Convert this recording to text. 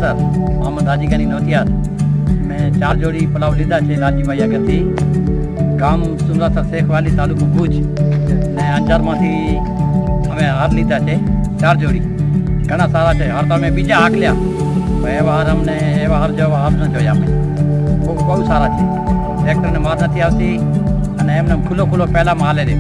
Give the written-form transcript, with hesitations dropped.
sir Mohammad હાજીગાની Notiyar મેં 4 જોડી પલાવ લીધા છે લાલજીભાઈ આગળથી ગામ સુમરાસર શેખવાલી તાલુકો ભુજ ને અંજારમાંથી અમે હાર લીધા છે 4 જોડી ઘણા સારા છે હાર તો અમે બીજા હાંકલ્યા પણ એવા હાર અમને એવા હાર જેવા હાર ન જોયા અમે બહુ સારા છે ટ્રેક્ટરને માર નથી આવતી અને એમને ખુલ્લો પહેલાંમાં હાલે રહે